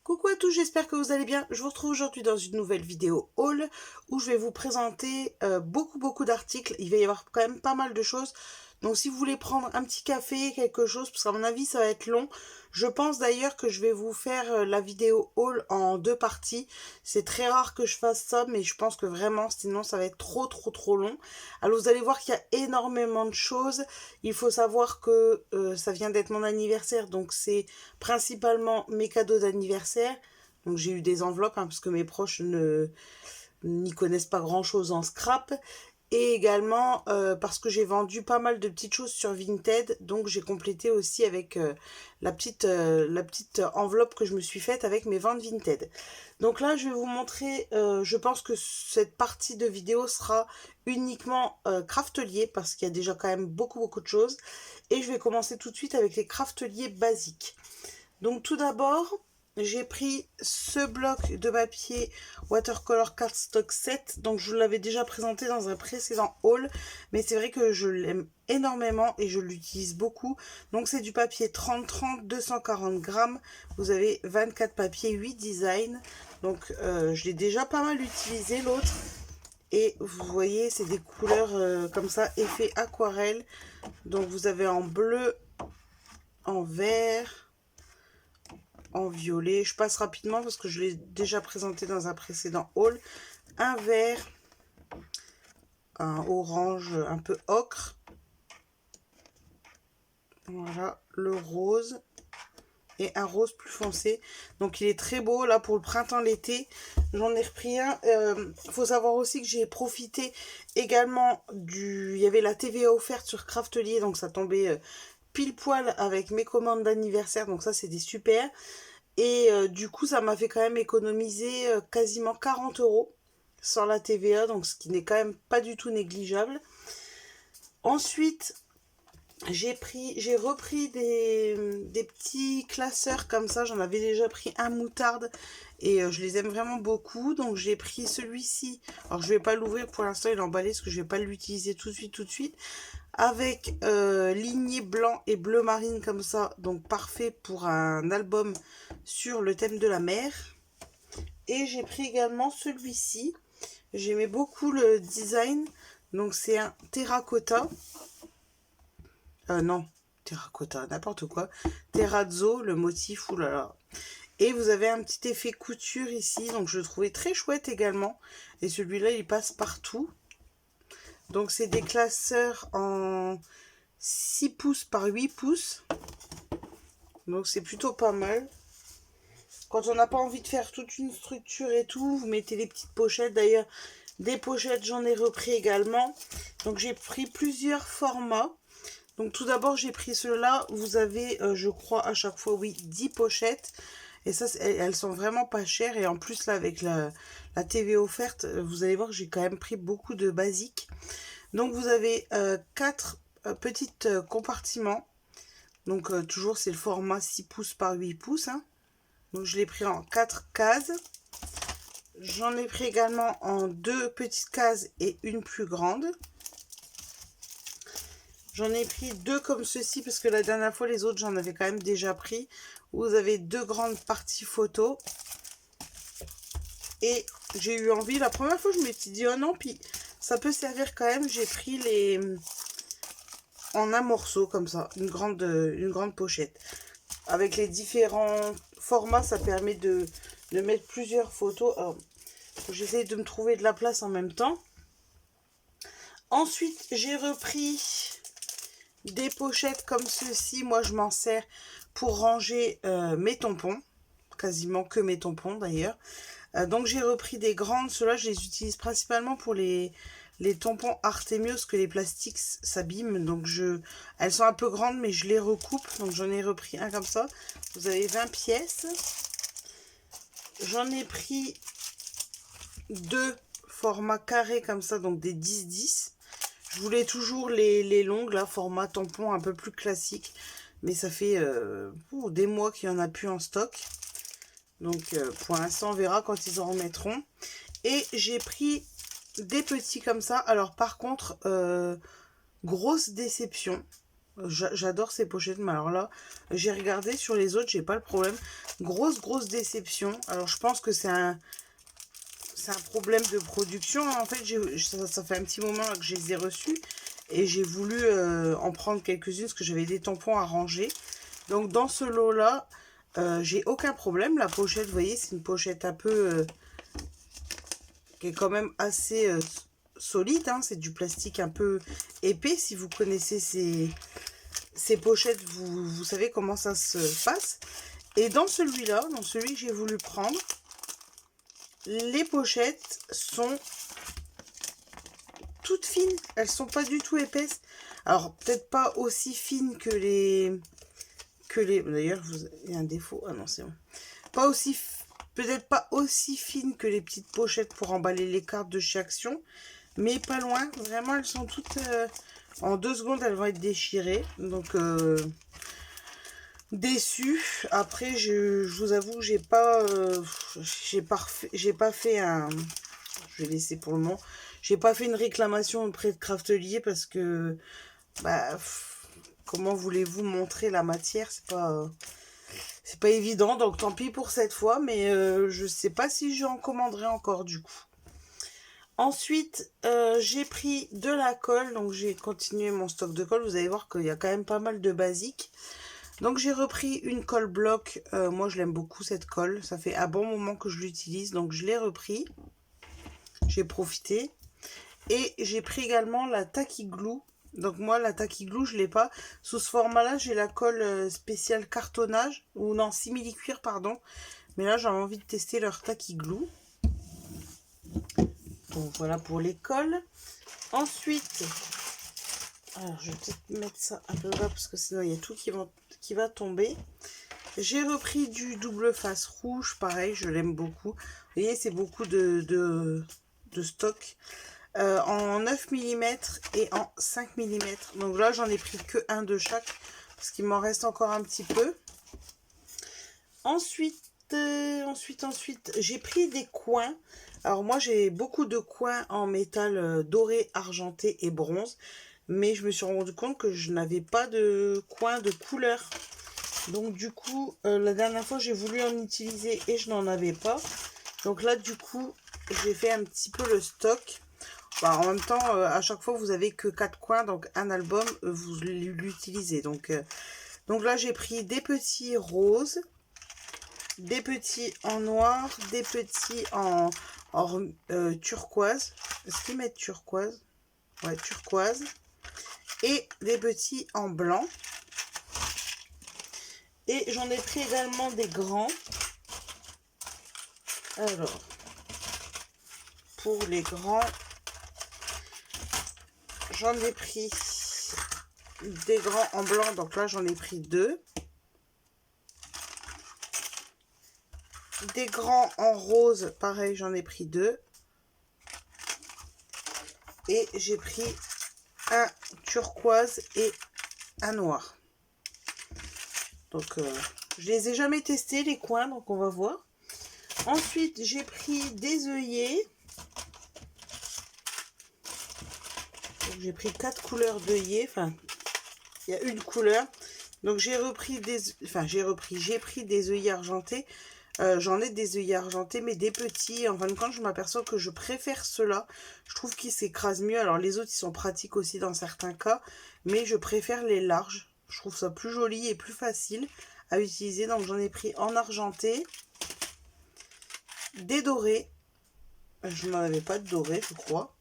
Coucou à tous, j'espère que vous allez bien. Je vous retrouve aujourd'hui dans une nouvelle vidéo haul où je vais vous présenter beaucoup d'articles. Il va y avoir quand même pas mal de choses. Donc si vous voulez prendre un petit café, quelque chose, parce qu'à mon avis ça va être long. Je pense d'ailleurs que je vais vous faire la vidéo haul en 2 parties. C'est très rare que je fasse ça, mais je pense que vraiment sinon ça va être trop long. Alors vous allez voir qu'il y a énormément de choses. Il faut savoir que ça vient d'être mon anniversaire, donc c'est principalement mes cadeaux d'anniversaire. Donc j'ai eu des enveloppes parce que mes proches n'y connaissent pas grand chose en scrap. Et également parce que j'ai vendu pas mal de petites choses sur Vinted. Donc j'ai complété aussi avec la petite enveloppe que je me suis faite avec mes ventes Vinted. Donc là je vais vous montrer, je pense que cette partie de vidéo sera uniquement craftelier. Parce qu'il y a déjà quand même beaucoup de choses. Et je vais commencer tout de suite avec les crafteliers basiques. Donc tout d'abord, j'ai pris ce bloc de papier Watercolor Cardstock 7. Donc je vous l'avais déjà présenté dans un précédent haul. Mais c'est vrai que je l'aime énormément et je l'utilise beaucoup. Donc c'est du papier 30-30, 240 grammes. Vous avez 24 papiers, 8 designs. Donc je l'ai déjà pas mal utilisé l'autre. Et vous voyez, c'est des couleurs comme ça, effet aquarelle. Donc vous avez en bleu, en vert, en violet. Je passe rapidement parce que je l'ai déjà présenté dans un précédent haul. Un vert, un orange un peu ocre. Voilà, le rose. Et un rose plus foncé. Donc il est très beau là pour le printemps, l'été. J'en ai repris un. Faut savoir aussi que j'ai profité également il y avait la TVA offerte sur Craftelier. Donc ça tombait pile poil avec mes commandes d'anniversaire. Donc ça c'était super. Et du coup ça m'a fait quand même économiser quasiment 40 € sans la TVA. Donc ce qui n'est quand même pas du tout négligeable. Ensuite, j'ai repris des petits classeurs comme ça. J'en avais déjà pris un moutarde et je les aime vraiment beaucoup. Donc j'ai pris celui-ci. Alors je vais pas l'ouvrir pour l'instant, il est emballé parce que je vais pas l'utiliser tout de suite. Avec ligné blanc et bleu marine comme ça. Donc parfait pour un album sur le thème de la mer. Et j'ai pris également celui-ci. J'aimais beaucoup le design. Donc c'est un terracotta. Non, terracotta, n'importe quoi. Terrazzo, le motif, oulala. Et vous avez un petit effet couture ici, donc je le trouvais très chouette également. Et celui-là, il passe partout. Donc c'est des classeurs en 6 pouces par 8 pouces. Donc c'est plutôt pas mal. Quand on n'a pas envie de faire toute une structure et tout, vous mettez les petites pochettes. D'ailleurs, des pochettes, j'en ai repris également. Donc j'ai pris plusieurs formats. Donc tout d'abord j'ai pris ceux-là, vous avez je crois à chaque fois 10 pochettes. Et ça elles sont vraiment pas chères. Et en plus là avec la TV offerte, vous allez voir j'ai quand même pris beaucoup de basiques. Donc vous avez 4 petits compartiments. Donc toujours c'est le format 6 pouces par 8 pouces. Hein. Donc je l'ai pris en 4 cases. J'en ai pris également en 2 petites cases et une plus grande. J'en ai pris 2 comme ceci parce que la dernière fois les autres j'en avais quand même déjà pris. Vous avez 2 grandes parties photo. Et j'ai eu envie, la première fois je me suis dit oh non, puis ça peut servir quand même. J'ai pris les en un morceau comme ça, une grande pochette. Avec les différents formats ça permet de mettre plusieurs photos. J'essaie de me trouver de la place en même temps. Ensuite j'ai repris des pochettes comme ceci. Moi je m'en sers pour ranger mes tampons, quasiment que mes tampons d'ailleurs. Donc j'ai repris des grandes. Ceux-là je les utilise principalement pour les tampons Artemios, que les plastiques s'abîment. Donc elles sont un peu grandes mais je les recoupe. Donc j'en ai repris un comme ça. Vous avez 20 pièces. J'en ai pris 2 formats carrés comme ça, donc des 10-10. Je voulais toujours les longues, là, format tampon un peu plus classique. Mais ça fait des mois qu'il n'y en a plus en stock. Donc pour l'instant, on verra quand ils en remettront. Et j'ai pris des petits comme ça. Alors par contre, grosse déception. J'adore ces pochettes, mais alors là, j'ai regardé sur les autres, j'ai pas le problème. Grosse déception. Alors je pense que c'est un problème de production. En fait, ça fait un petit moment là que je les ai reçus et j'ai voulu en prendre quelques-unes parce que j'avais des tampons à ranger. Donc dans ce lot-là, j'ai aucun problème. La pochette, vous voyez, c'est une pochette un peu qui est quand même assez solide. Hein. C'est du plastique un peu épais. Si vous connaissez ces pochettes, vous savez comment ça se passe. Et dans celui-là, dans celui que j'ai voulu prendre, les pochettes sont toutes fines. Elles sont pas du tout épaisses. Alors, peut-être pas aussi fines que les... D'ailleurs, il y a un défaut. Ah non, c'est bon. Pas aussi... Peut-être pas aussi fines que les petites pochettes pour emballer les cartes de chez Action. Mais pas loin. Vraiment, elles sont toutes... en 2 secondes, elles vont être déchirées. Donc... déçue. Après, je vous avoue que j'ai pas fait un... Je vais laisser pour le moment. J'ai pas fait une réclamation auprès de Craftelier parce que... Bah, comment voulez-vous montrer la matière? C'est pas évident. Donc tant pis pour cette fois. Mais je sais pas si j'en commanderai encore du coup. Ensuite, j'ai pris de la colle. Donc j'ai continué mon stock de colle. Vous allez voir qu'il y a quand même pas mal de basiques. Donc j'ai repris une colle bloc, moi je l'aime beaucoup cette colle, ça fait un bon moment que je l'utilise, donc je l'ai repris, j'ai profité. Et j'ai pris également la Tacky Glue, donc moi la Tacky Glue je l'ai pas, sous ce format là j'ai la colle spéciale cartonnage, ou non simili-cuir pardon, mais là j'ai envie de tester leur Tacky Glue. Donc voilà pour les colles. Ensuite, alors je vais peut-être mettre ça un peu bas parce que sinon il y a tout qui va tomber. J'ai repris du double face rouge, pareil, je l'aime beaucoup. Vous voyez, c'est beaucoup de stock. En 9 mm et en 5 mm. Donc là, j'en ai pris que un de chaque, parce qu'il m'en reste encore un petit peu. Ensuite, j'ai pris des coins. Alors moi, j'ai beaucoup de coins en métal doré, argenté et bronze. Mais je me suis rendu compte que je n'avais pas de coin de couleur. Donc du coup, la dernière fois, j'ai voulu en utiliser et je n'en avais pas. Donc là, du coup, j'ai fait un petit peu le stock. Bah, en même temps, à chaque fois, vous avez que 4 coins. Donc un album, vous l'utilisez. Donc là, j'ai pris des petits roses, des petits en noir, des petits en turquoise. Est-ce qu'ils mettent turquoise? Ouais, turquoise. Et des petits en blanc. Et j'en ai pris également des grands. Alors, pour les grands, j'en ai pris des grands en blanc. Donc là, j'en ai pris 2. Des grands en rose, pareil, j'en ai pris 2. Et j'ai pris un turquoise et un noir. Donc, je les ai jamais testés, les coins, donc on va voir. Ensuite, j'ai pris des œillets. J'ai pris 4 couleurs d'œillets. Enfin, il y a une couleur. Donc, j'ai pris des œillets argentés. J'en ai des œillets argentés, mais des petits. En fin de compte, je m'aperçois que je préfère ceux-là. Je trouve qu'ils s'écrasent mieux. Alors, les autres, ils sont pratiques aussi dans certains cas. Mais je préfère les larges. Je trouve ça plus joli et plus facile à utiliser. Donc, j'en ai pris en argenté. Des dorés. Je n'en avais pas de dorés, je crois.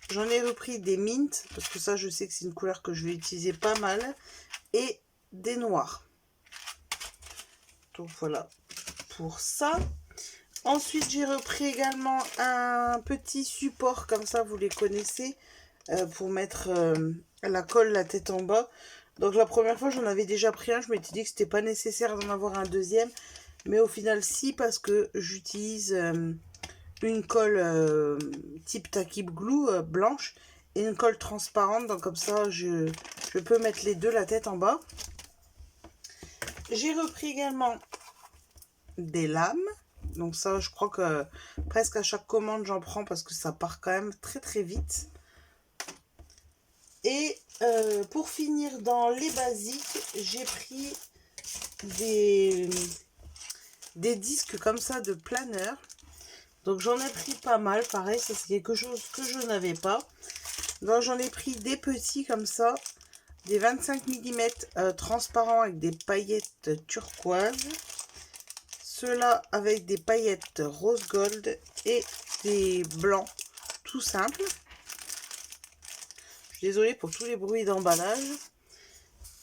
J'en ai repris des mint. Parce que ça, je sais que c'est une couleur que je vais utiliser pas mal. Et des noirs. Donc, voilà pour ça. Ensuite, j'ai repris également un petit support, comme ça, vous les connaissez, pour mettre la colle, la tête en bas. Donc, la première fois, j'en avais déjà pris un. Je m'étais dit que c'était pas nécessaire d'en avoir un deuxième. Mais au final, si, parce que j'utilise une colle type Tacky Glue blanche et une colle transparente. Donc, comme ça, je peux mettre les deux, la tête en bas. J'ai repris également des lames. Donc ça, je crois que presque à chaque commande, j'en prends parce que ça part quand même très très vite. Et pour finir dans les basiques, j'ai pris des disques comme ça de planeur. Donc j'en ai pris pas mal, pareil, ça c'est quelque chose que je n'avais pas. Donc j'en ai pris des petits comme ça, des 25 mm transparents avec des paillettes turquoises. Ceux-là avec des paillettes rose gold et des blancs tout simples. Je suis désolée pour tous les bruits d'emballage.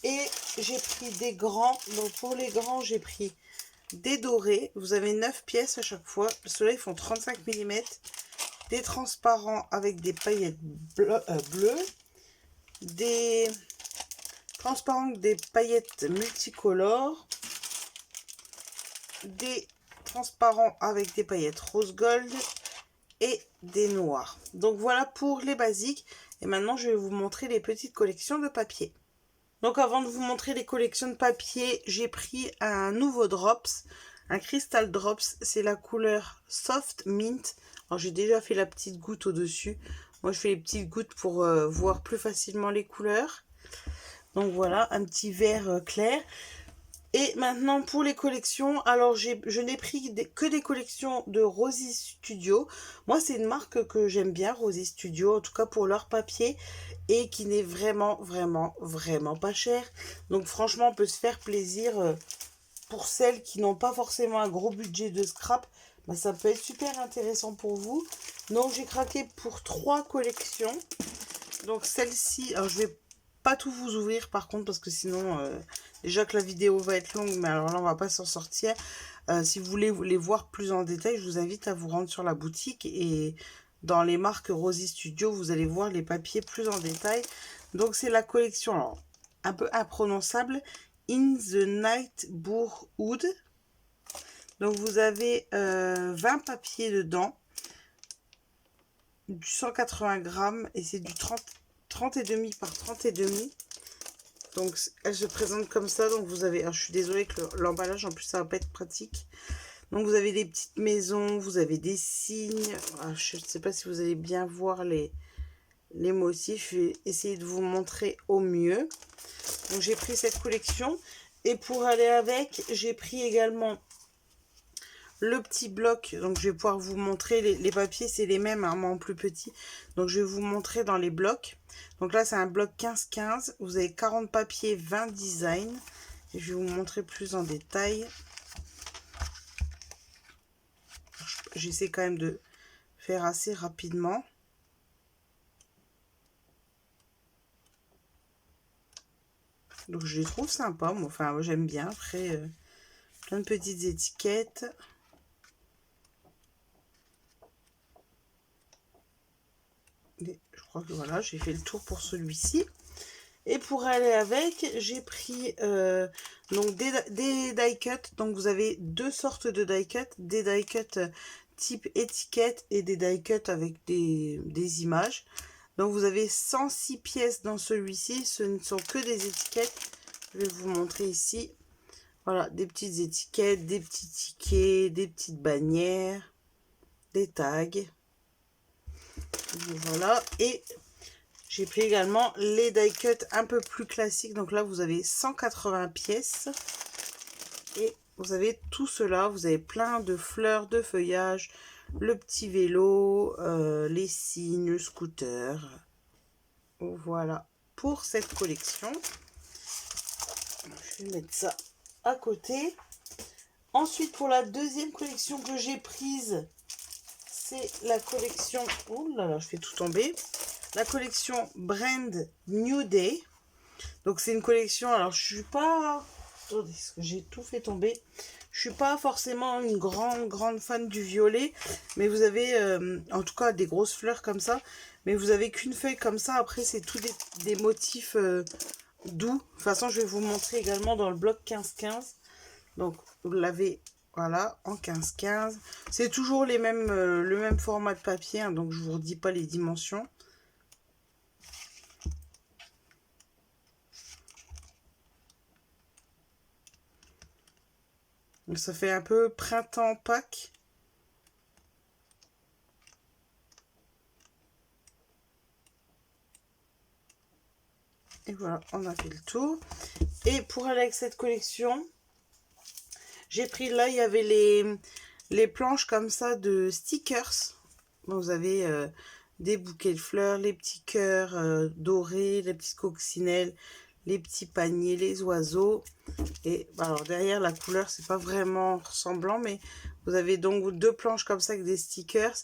Et j'ai pris des grands. Donc pour les grands, j'ai pris des dorés. Vous avez 9 pièces à chaque fois. Ceux-là, ils font 35 mm. Des transparents avec des paillettes bleues. Des transparents avec des paillettes multicolores. Des transparents avec des paillettes rose gold. Et des noirs. Donc voilà pour les basiques. Et maintenant, je vais vous montrer les petites collections de papier. Donc avant de vous montrer les collections de papier, j'ai pris un nouveau Drops, un Crystal Drops, c'est la couleur Soft Mint. Alors j'ai déjà fait la petite goutte au-dessus. Moi je fais les petites gouttes pour voir plus facilement les couleurs. Donc voilà, un petit vert clair. Et maintenant pour les collections, alors je n'ai pris que des collections de Rosy Studio. Moi c'est une marque que j'aime bien, Rosy Studio, en tout cas pour leur papier, et qui n'est vraiment pas cher. Donc franchement on peut se faire plaisir pour celles qui n'ont pas forcément un gros budget de scrap. Bah, ça peut être super intéressant pour vous. Donc j'ai craqué pour 3 collections. Donc celle-ci, alors je vais pas tout vous ouvrir par contre parce que sinon déjà que la vidéo va être longue, mais alors là on va pas s'en sortir. Si vous voulez les voir plus en détail, je vous invite à vous rendre sur la boutique et dans les marques Rosy Studio vous allez voir les papiers plus en détail. Donc c'est la collection, alors un peu imprononçable, In the Night Wood. Donc vous avez 20 papiers dedans, du 180 grammes et c'est du 30,5 par 30,5. Donc elle se présente comme ça. Donc vous avez, alors, je suis désolée que l'emballage en plus ça va pas être pratique. Donc vous avez des petites maisons, vous avez des signes. Alors, je ne sais pas si vous allez bien voir les motifs. Je vais essayer de vous montrer au mieux. Donc j'ai pris cette collection. Et pour aller avec, j'ai pris également le petit bloc. Donc je vais pouvoir vous montrer les papiers, c'est les mêmes, hein, mais en plus petit. Donc je vais vous montrer dans les blocs. Donc là c'est un bloc 15-15. Vous avez 40 papiers, 20 designs. Et je vais vous montrer plus en détail. J'essaie quand même de faire assez rapidement. Donc je les trouve sympas. Moi, enfin moi, j'aime bien. Après plein de petites étiquettes. Et je crois que voilà, j'ai fait le tour pour celui-ci. Et pour aller avec, j'ai pris donc des die cut. Donc vous avez deux sortes de die cut. Des die cut type étiquette et des die cut avec des images. Donc vous avez 106 pièces dans celui-ci. Ce ne sont que des étiquettes. Je vais vous montrer ici. Voilà, des petites étiquettes, des petits tickets, des petites bannières, des tags. Voilà. Et j'ai pris également les die cut un peu plus classiques. Donc là, vous avez 180 pièces. Et vous avez tout cela. Vous avez plein de fleurs, de feuillages, le petit vélo, les signes, le scooter. Voilà pour cette collection. Je vais mettre ça à côté. Ensuite, pour la deuxième collection que j'ai prise, c'est la collection... Oh là là, je fais tout tomber. La collection Brand New Day. Donc c'est une collection, alors je suis pas... Attendez, parce que j'ai tout fait tomber. Je suis pas forcément une grande fan du violet. Mais vous avez, en tout cas, des grosses fleurs comme ça. Mais vous avez qu'une feuille comme ça. Après, c'est tous des motifs doux. De toute façon, je vais vous montrer également dans le bloc 15-15. Donc, vous l'avez... Voilà, en 15-15. C'est toujours les mêmes, le même format de papier, hein, donc je vous redis pas les dimensions. Donc ça fait un peu printemps Pâques. Et voilà, on a fait le tour. Et pour aller avec cette collection, j'ai pris, là, il y avait les planches comme ça de stickers. Bon, vous avez des bouquets de fleurs, les petits cœurs dorés, les petites coccinelles, les petits paniers, les oiseaux. Et alors derrière, la couleur, c'est pas vraiment ressemblant, mais vous avez donc deux planches comme ça avec des stickers,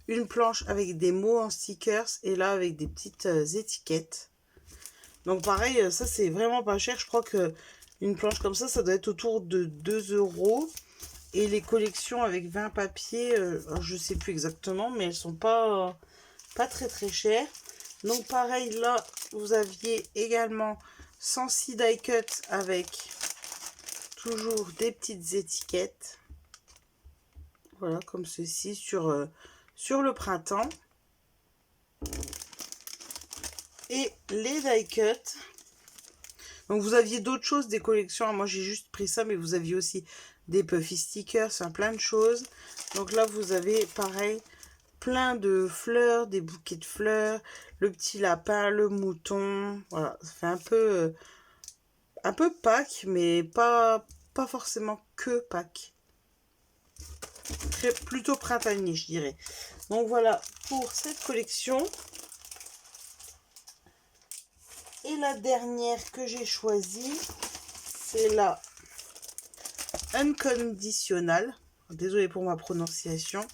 une planche avec des mots en stickers, et là avec des petites étiquettes. Donc pareil, ça c'est vraiment pas cher. Je crois que une planche comme ça doit être autour de 2 €. Et les collections avec 20 papiers, je sais plus exactement, mais elles sont pas très très chères. Donc pareil, là, vous aviez également 106 die cut avec toujours des petites étiquettes. Voilà, comme ceci sur le printemps. Et les die cut. Donc vous aviez d'autres choses, des collections. Moi j'ai juste pris ça, mais vous aviez aussi des puffy stickers, enfin plein de choses. Donc là vous avez pareil, plein de fleurs, des bouquets de fleurs, le petit lapin, le mouton. Voilà, ça fait un peu Pâques, mais pas forcément que Pâques. Plutôt printanier, je dirais. Donc voilà pour cette collection. Et la dernière que j'ai choisie, c'est la Unconditional. Désolée pour ma prononciation.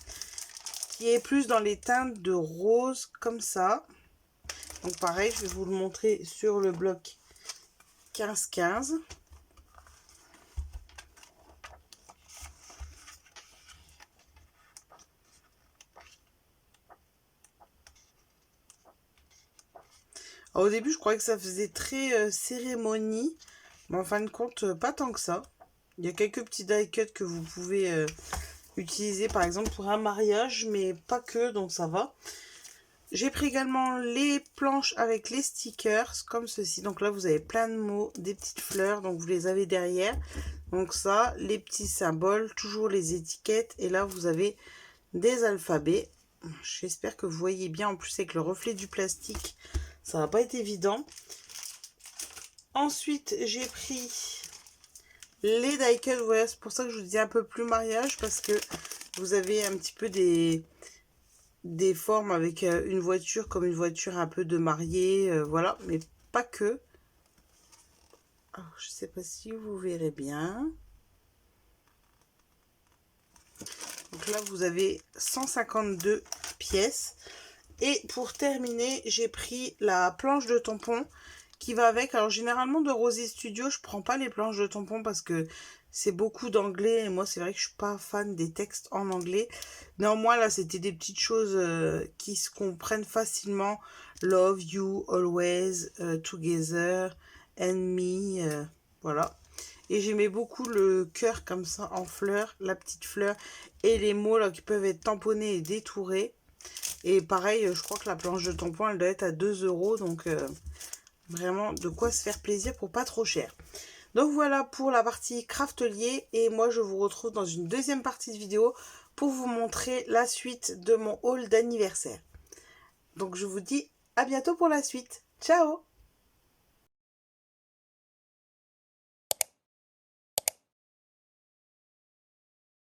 Qui est plus dans les teintes de rose, comme ça. Donc pareil, je vais vous le montrer sur le bloc 15-15. Au début, je croyais que ça faisait très cérémonie, mais en fin de compte, pas tant que ça. Il y a quelques petits die cut que vous pouvez utiliser, par exemple, pour un mariage, mais pas que, donc ça va. J'ai pris également les planches avec les stickers, comme ceci. Donc là, vous avez plein de mots, des petites fleurs, donc vous les avez derrière. Donc ça, les petits symboles, toujours les étiquettes, et là, vous avez des alphabets. J'espère que vous voyez bien, en plus avec le reflet du plastique, ça va pas être évident. Ensuite, j'ai pris les die cut. Voilà, c'est pour ça que je vous dis un peu plus mariage, parce que vous avez un petit peu des formes avec une voiture, comme une voiture un peu de mariée, voilà, mais pas que. Alors, je sais pas si vous verrez bien. Donc là, vous avez 152 pièces. Et pour terminer, j'ai pris la planche de tampon qui va avec. Alors généralement de Rosy Studio, je prends pas les planches de tampon parce que c'est beaucoup d'anglais. Et moi, c'est vrai que je suis pas fan des textes en anglais. Néanmoins, là, c'était des petites choses qui se comprennent facilement. Love you, always, together, and me, voilà. Et j'aimais beaucoup le cœur comme ça en fleurs, la petite fleur. Et les mots là qui peuvent être tamponnés et détourés. Et pareil, je crois que la planche de tampon, elle doit être à 2 €. Donc, vraiment, de quoi se faire plaisir pour pas trop cher. Donc, voilà pour la partie craftelier. Et moi, je vous retrouve dans une deuxième partie de vidéo pour vous montrer la suite de mon haul d'anniversaire. Donc, je vous dis à bientôt pour la suite. Ciao!